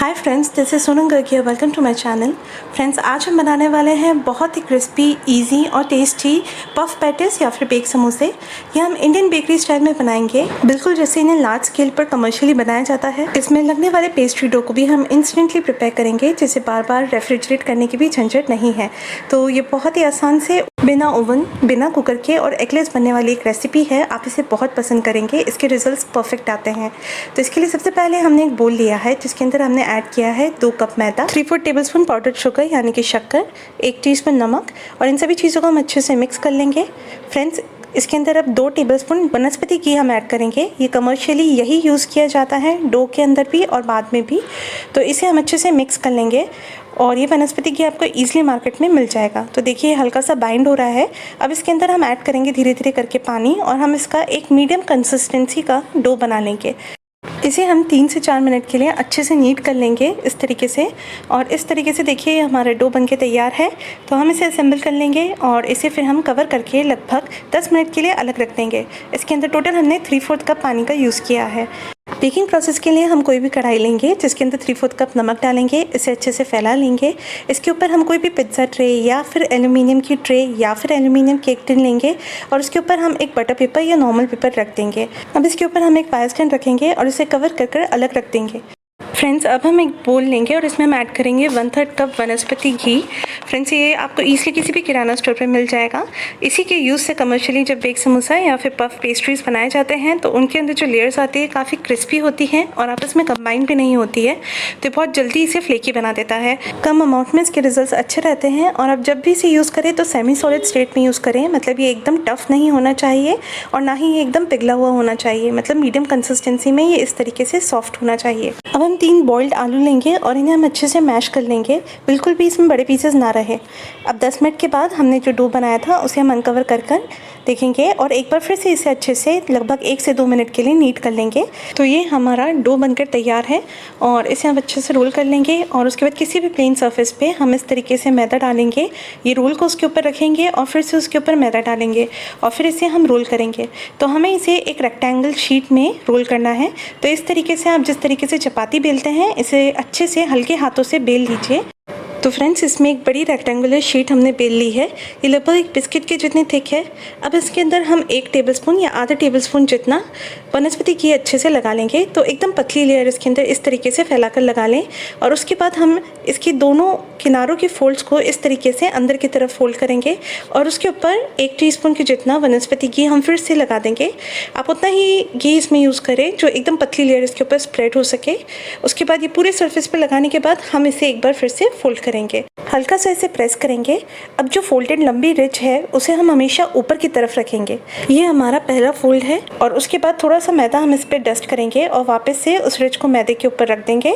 Hi friends, this is Sonam Gargiya. Welcome to my channel. Friends, आज हम बनाने वाले हैं बहुत ही क्रिस्पी, इजी और टेस्टी पफ पैटिस या फिर बेक समोसे। ये हम इंडियन बेकरी स्टाइल में बनाएंगे, बिल्कुल जैसे इन्हें लार्ज स्केल पर कमर्शियली बनाया जाता है। इसमें लगने वाले पेस्ट्री डो को भी हम इंस्टेंटली प्रिपेयर करेंगे, जिसे बार बार रेफ्रिजरेट करने की भी झंझट नहीं है। तो ये बहुत ही आसान से बिना ओवन, बिना कुकर के और एगलेस बनने वाली एक रेसिपी है। आप इसे बहुत पसंद करेंगे, इसके रिजल्ट्स परफेक्ट आते हैं। तो इसके लिए सबसे पहले हमने एक बोल लिया है, जिसके अंदर हमने ऐड किया है 2 कप मैदा, 3/4 टेबलस्पून पाउडर्ड शुगर यानी कि शक्कर, 1 टीस्पून नमक, और इन सभी चीज़ों को हम अच्छे से मिक्स कर लेंगे। फ्रेंड्स, इसके अंदर अब 2 टेबलस्पून वनस्पति घी हम ऐड करेंगे। ये कमर्शियली यही यूज़ किया जाता है, डो के अंदर भी और बाद में भी। तो इसे हम अच्छे से मिक्स कर लेंगे और ये वनस्पति घी आपको ईजिली मार्केट में मिल जाएगा। तो देखिए, हल्का सा बाइंड हो रहा है। अब इसके अंदर हम ऐड करेंगे धीरे धीरे करके पानी, और हम इसका एक मीडियम कंसिस्टेंसी का डो बना लेंगे। इसे हम 3 से 4 मिनट के लिए अच्छे से नीट कर लेंगे इस तरीके से। और इस तरीके से देखिए हमारा डो बनके तैयार है। तो हम इसे असेंबल कर लेंगे और इसे फिर हम कवर करके लगभग 10 मिनट के लिए अलग रख देंगे। इसके अंदर टोटल हमने 3/4 कप पानी का यूज़ किया है। बेकिंग प्रोसेस के लिए हम कोई भी कढ़ाई लेंगे, जिसके अंदर 3/4 कप नमक डालेंगे। इसे अच्छे से फैला लेंगे। इसके ऊपर हम कोई भी पिज्ज़ा ट्रे या फिर एल्यूमिनियम की ट्रे या फिर एल्यूमिनियम केक टिन लेंगे, और उसके ऊपर हम एक बटर पेपर या नॉर्मल पेपर रख देंगे। अब इसके ऊपर हम एक पाया स्टैंड रखेंगे और इसे कवर कर अलग रख देंगे। फ्रेंड्स, अब हम एक बोल लेंगे और इसमें हम ऐड करेंगे 1/3 कप वनस्पति घी। फ्रेंड्स, ये आपको ईजिली किसी भी किराना स्टोर पे मिल जाएगा। इसी के यूज़ से कमर्शियली जब बेक समोसा या फिर पफ पेस्ट्रीज बनाए जाते हैं, तो उनके अंदर जो लेयर्स आती है काफ़ी क्रिस्पी होती हैं और आपस में कंबाइन भी नहीं होती है। तो बहुत जल्दी इसे फ्लेकी बना देता है। कम अमाउंट में इसके रिजल्ट अच्छे रहते हैं। और अब जब भी इसे यूज़ करें तो सेमी सॉलिड स्टेट में यूज़ करें, मतलब ये एकदम टफ नहीं होना चाहिए और ना ही ये एकदम पिघला हुआ होना चाहिए। मतलब मीडियम कंसिस्टेंसी में ये इस तरीके से सॉफ्ट होना चाहिए। अब हम 3 बॉइल्ड आलू लेंगे और इन्हें हम अच्छे से मैश कर लेंगे, बिल्कुल भी इसमें बड़े पीसेस ना रहे। अब 10 मिनट के बाद हमने जो डो बनाया था उसे हम अनकवर कर देखेंगे और एक बार फिर से इसे अच्छे से लगभग 1 से 2 मिनट के लिए नीट कर लेंगे। तो ये हमारा डो बनकर तैयार है और इसे हम अच्छे से रोल कर लेंगे। और उसके बाद किसी भी प्लेन सरफेस पे हम इस तरीके से मैदा डालेंगे, ये रोल को उसके ऊपर रखेंगे और फिर से उसके ऊपर मैदा डालेंगे और फिर इसे हम रोल करेंगे। तो हमें इसे एक रेक्टेंगल शीट में रोल करना है। तो इस तरीके से आप जिस तरीके से चपाती बेलते हैं, इसे अच्छे से हल्के हाथों से बेल लीजिए। तो फ्रेंड्स, इसमें एक बड़ी रेक्टेंगुलर शीट हमने बेल ली है। ये लगभग एक बिस्किट के जितनी थिक है। अब इसके अंदर हम 1 टेबलस्पून या आधा टेबलस्पून जितना वनस्पति घी अच्छे से लगा लेंगे। तो एकदम पतली लेयर इसके अंदर इस तरीके से फैलाकर लगा लें। और उसके बाद हम इसकी दोनों किनारों के फोल्ड्स को इस तरीके से अंदर की तरफ फोल्ड करेंगे और उसके ऊपर 1 टीस्पून के जितना वनस्पति घी हम फिर से लगा देंगे। आप उतना ही घी इसमें यूज़ करें जो एकदम पतली लेयर इसके ऊपर स्प्रेड हो सके। उसके बाद ये पूरे सरफेस पर लगाने के बाद हम इसे एक बार फिर से फोल्ड करेंगे, हल्का सा इसे प्रेस करेंगे। अब जो फोल्डेड लंबी रिज है उसे हम हमेशा ऊपर की तरफ रखेंगे। ये हमारा पहला फोल्ड है। और उसके बाद थोड़ा सा मैदा हम इस पर डस्ट करेंगे और वापस से उस रिज को मैदे के ऊपर रख देंगे।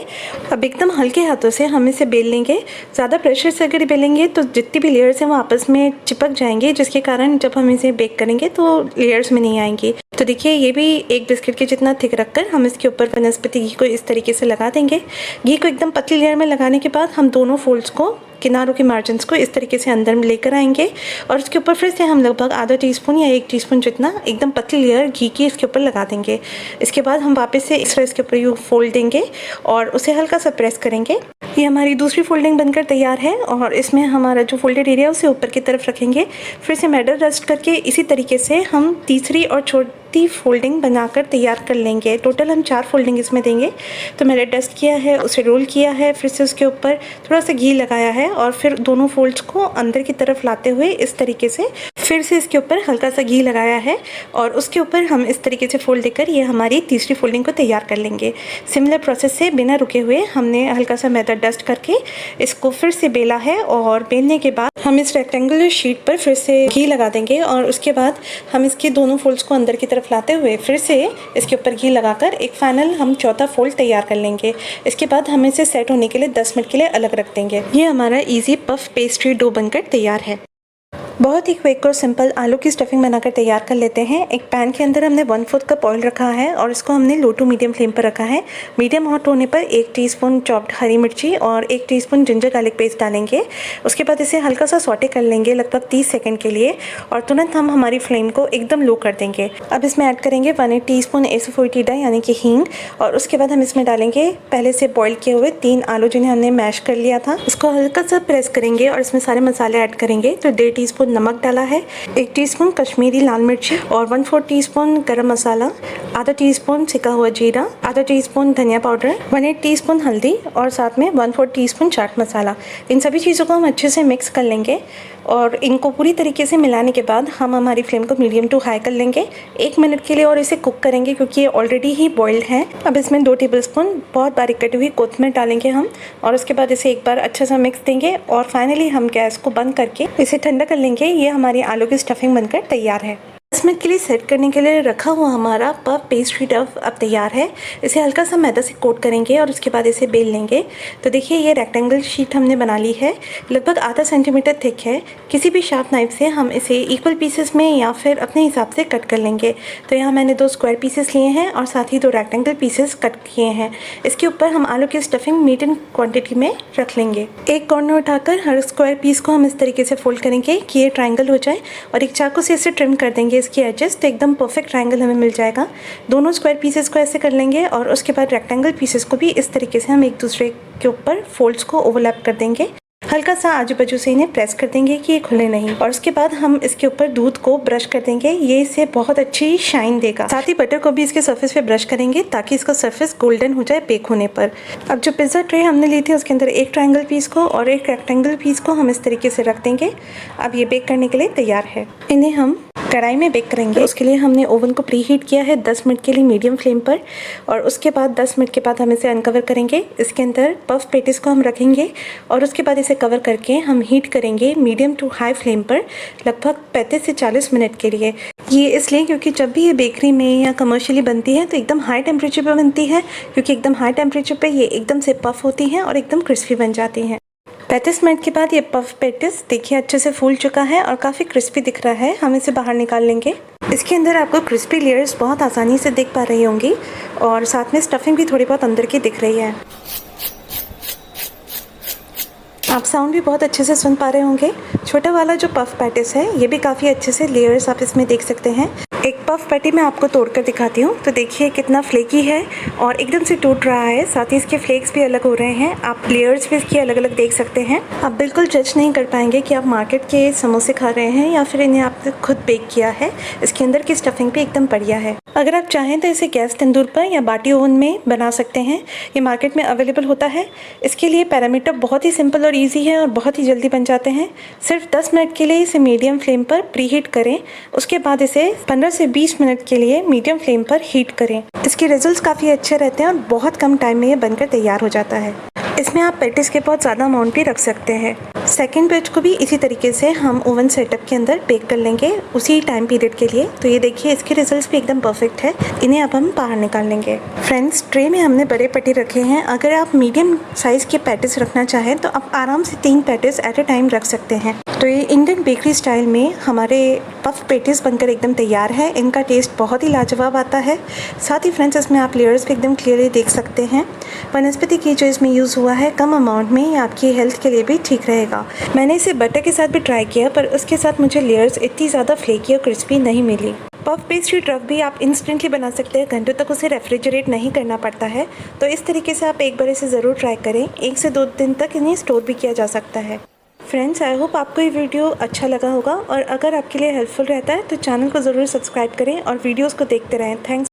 अब एकदम हल्के हाथों से हम इसे बेल लेंगे। ज़्यादा प्रेशर से अगर बेलेंगे तो जितनी भी लेयर्स हैं वो आपस में चिपक जाएंगे, जिसके कारण जब हम इसे बेक करेंगे तो लेयर्स में नहीं आएंगी। तो देखिए, ये भी एक बिस्किट के जितना थिक रखकर हम इसके ऊपर वनस्पति घी को इस तरीके से लगा देंगे। घी को एकदम पतली लेयर में लगाने के बाद हम दोनों फोल्ड्स को, किनारों के मार्जिन्स को इस तरीके से अंदर में लेकर आएंगे और उसके ऊपर फिर से हम लगभग आधा टीस्पून या 1 टीस्पून जितना एकदम पतली लेयर घी की इसके ऊपर लगा देंगे। इसके बाद हम वापस से इसके ऊपर यू फोल्ड देंगे और उसे हल्का सा प्रेस करेंगे। ये हमारी दूसरी फोल्डिंग बनकर तैयार है और इसमें हमारा जो फोल्डेड एरिया उसे ऊपर की तरफ रखेंगे। फिर से मैदा डस्ट करके इसी तरीके से हम तीसरी और छोटी फोल्डिंग बनाकर तैयार कर लेंगे। टोटल हम 4 फोल्डिंग इसमें देंगे। तो मैंने डस्ट किया है, उसे रोल किया है, फिर से उसके ऊपर थोड़ा सा घी लगाया है और फिर दोनों फोल्ड्स को अंदर की तरफ लाते हुए इस तरीके से फिर से इसके ऊपर हल्का सा घी लगाया है और उसके ऊपर हम इस तरीके से फोल्ड देकर ये हमारी तीसरी फोल्डिंग को तैयार कर लेंगे। सिमिलर प्रोसेस से बिना रुके हुए हमने हल्का सा मैदा डस्ट करके इसको फिर से बेला है और बेलने के बाद हम इस रेक्टेंगुलर शीट पर फिर से घी लगा देंगे और उसके बाद हम इसके दोनों फोल्ड्स को अंदर की तरफ लाते हुए फिर से इसके ऊपर घी लगाकर एक फाइनल हम चौथा फोल्ड तैयार कर लेंगे। इसके बाद हम इसे सेट होने के लिए 10 मिनट के लिए अलग रख देंगे। ये हमारा इजी पफ पेस्ट्री डो बनकर तैयार है। बहुत ही क्विक और सिंपल आलू की स्टफिंग बनाकर तैयार कर लेते हैं। एक पैन के अंदर हमने 1/4 कप ऑयल रखा है और इसको हमने लो टू मीडियम फ्लेम पर रखा है। मीडियम हॉट होने पर 1 टीस्पून चॉप्ड हरी मिर्ची और 1 टीस्पून जिंजर गार्लिक पेस्ट डालेंगे। उसके बाद इसे हल्का सा सौटे कर लेंगे लगभग 30 सेकंड के लिए और तुरंत हम हमारी फ्लेम को एकदम लो कर देंगे। अब इसमें ऐड करेंगे 1/8 टीस्पून एसोफोइटिडा यानी कि हींग और उसके बाद हम इसमें डालेंगे पहले से बॉईल किए हुए 3 आलू जिन्हें हमने मैश कर लिया था। इसको हल्का सा प्रेस करेंगे और इसमें सारे मसाले ऐड करेंगे। तो 1.5 टीस्पून नमक डाला है, 1 टीस्पून कश्मीरी लाल मिर्ची और 1/4 टीस्पून गरम मसाला, आधा टीस्पून सिका हुआ जीरा, आधा टीस्पून धनिया पाउडर, 1/8 टीस्पून हल्दी और साथ में 1/4 टीस्पून चाट मसाला। इन सभी चीज़ों को हम अच्छे से मिक्स कर लेंगे और इनको पूरी तरीके से मिलाने के बाद हम हमारी फ्लेम को मीडियम टू हाई कर लेंगे 1 मिनट के लिए और इसे कुक करेंगे क्योंकि ये ऑलरेडी ही बॉइल्ड है। अब इसमें 2 टेबलस्पून बहुत बारीक कटी हुई कोथिंबीर डालेंगे हम और उसके बाद इसे एक बार अच्छा सा मिक्स देंगे और फाइनली हम गैस को बंद करके इसे ठंडा कर लेंगे। ये हमारी आलू की स्टफिंग बनकर तैयार है। 10 मिनट के लिए सेट करने के लिए रखा हुआ हमारा पफ पेस्ट्री डफ अब तैयार है। इसे हल्का सा मैदा से कोट करेंगे और उसके बाद इसे बेल लेंगे। तो देखिए ये रेक्टेंगल शीट हमने बना ली है, लगभग आधा सेंटीमीटर थिक है। किसी भी शार्प नाइफ से हम इसे इक्वल पीसेस में या फिर अपने हिसाब से कट कर लेंगे। तो यहाँ मैंने 2 स्क्वायर पीसेस लिए हैं और साथ ही 2 रेक्टेंगल पीसेस कट किए हैं। इसके ऊपर हम आलू की स्टफिंग मीडियम क्वान्टिटी में रख लेंगे। एक कॉर्नर उठाकर हर स्क्वायर पीस को हम इस तरीके से फोल्ड करेंगे कि ये ट्रायंगल हो जाए और एक चाकू से इसे ट्रिम कर देंगे इसकी एजेस, तो एकदम परफेक्ट ट्रायंगल हमें मिल जाएगा। दोनों स्क्वायर पीसेस को ऐसे कर लेंगे और उसके बाद रेक्टेंगल पीसेस को भी इस तरीके से हम एक दूसरे के ऊपर फोल्ड्स को ओवरलैप कर देंगे। हल्का सा आजू बाजू से इन्हें प्रेस कर देंगे कि ये खुले नहीं और उसके बाद हम इसके ऊपर दूध को ब्रश कर देंगे। ये इसे बहुत अच्छी शाइन देगा। साथ ही बटर को भी इसके सरफेस पे ब्रश करेंगे ताकि इसका सरफेस गोल्डन हो जाए बेक होने पर। अब जो पिज़्ज़ा ट्रे हमने ली थी उसके अंदर एक ट्रायंगल पीस को और एक रेक्टेंगल पीस को हम इस तरीके से रख देंगे। अब ये बेक करने के लिए तैयार है। इन्हें हम कढ़ाई में बेक करेंगे। उसके लिए हमने ओवन को प्री हीट किया है 10 मिनट के लिए मीडियम फ्लेम पर और उसके बाद 10 मिनट के बाद हम इसे अनकवर करेंगे। इसके अंदर पफ पेटिस को हम रखेंगे और उसके बाद इसे कवर करके हम हीट करेंगे मीडियम टू हाई फ्लेम पर लगभग 35 से 40 मिनट के लिए। ये इसलिए क्योंकि जब भी ये बेकरी में या कमर्शियली बनती है तो एकदम हाई टेम्परेचर पर बनती है, क्योंकि एकदम हाई टेम्परेचर पर ये एकदम से पफ होती हैं और एकदम क्रिस्पी बन जाती हैं। 35 मिनट के बाद ये पफ पेटिस देखिए अच्छे से फूल चुका है और काफ़ी क्रिस्पी दिख रहा है। हम इसे बाहर निकाल लेंगे। इसके अंदर आपको क्रिस्पी लेयर्स बहुत आसानी से देख पा रही होंगी और साथ में स्टफिंग भी थोड़ी बहुत अंदर की दिख रही है। आप साउंड भी बहुत अच्छे से सुन पा रहे होंगे। छोटा वाला जो पफ पैटिस है ये भी काफ़ी अच्छे से लेयर्स आप इसमें देख सकते हैं। एक पफ पैटी मैं आपको तोड़कर दिखाती हूँ। तो देखिए कितना फ्लेकी है और एकदम से टूट रहा है। साथ ही इसके फ्लेक्स भी अलग हो रहे हैं। आप लेयर्स भी इसकी अलग अलग देख सकते हैं। आप बिल्कुल जज नहीं कर पाएंगे कि आप मार्केट के समोसे खा रहे हैं या फिर इन्हें आपने खुद बेक किया है। इसके अंदर की स्टफिंग भी एकदम बढ़िया है। अगर आप चाहें तो इसे गैस तंदूर पर या बाटी ओवन में बना सकते हैं। ये मार्केट में अवेलेबल होता है। इसके लिए पैरामीटर बहुत ही सिंपल और ईजी है और बहुत ही जल्दी बन जाते हैं। सिर्फ 10 मिनट के लिए इसे मीडियम फ्लेम पर प्री हीट करें। उसके बाद इसे 15 से 20 मिनट के लिए मीडियम फ्लेम पर हीट करें। इसके रिजल्ट्स काफ़ी अच्छे रहते हैं और बहुत कम टाइम में ये बनकर तैयार हो जाता है। इसमें आप पेटिस के बहुत ज़्यादा अमाउंट भी रख सकते हैं। सेकंड बैच को भी इसी तरीके से हम ओवन सेटअप के अंदर बेक कर लेंगे उसी टाइम पीरियड के लिए। तो ये देखिए इसके रिजल्ट्स भी एकदम परफेक्ट है। इन्हें अब हम बाहर निकाल लेंगे। फ्रेंड्स, ट्रे में हमने बड़े पट्टी रखे हैं। अगर आप मीडियम साइज़ के पैटिस रखना चाहें तो आप आराम से 3 पैटिस एट ए टाइम रख सकते हैं। तो ये इंडियन बेकरी स्टाइल में हमारे पफ पेटिस बनकर एकदम तैयार है। इनका टेस्ट बहुत ही लाजवाब आता है। साथ ही फ्रेंड्स इसमें आप लेयर्स भी एकदम क्लियरली देख सकते हैं। वनस्पति की जो इसमें यूज़ हुआ है कम अमाउंट में, ये आपकी हेल्थ के लिए भी ठीक रहेगा। मैंने इसे बटर के साथ भी ट्राई किया पर उसके साथ मुझे लेयर्स इतनी ज़्यादा फ्लेकी और क्रिस्पी नहीं मिली। पफ पेस्ट्री ट्रफ भी आप इंस्टेंटली बना सकते हैं। घंटों तक उसे रेफ्रिजरेट नहीं करना पड़ता है। तो इस तरीके से आप एक बार इसे ज़रूर ट्राई करें। 1 से 2 दिन तक इन्हें स्टोर भी किया जा सकता है। फ्रेंड्स, आई होप आपको ये वीडियो अच्छा लगा होगा और अगर आपके लिए हेल्पफुल रहता है तो चैनल को ज़रूर सब्सक्राइब करें और वीडियोज़ को देखते रहें। थैंक्स।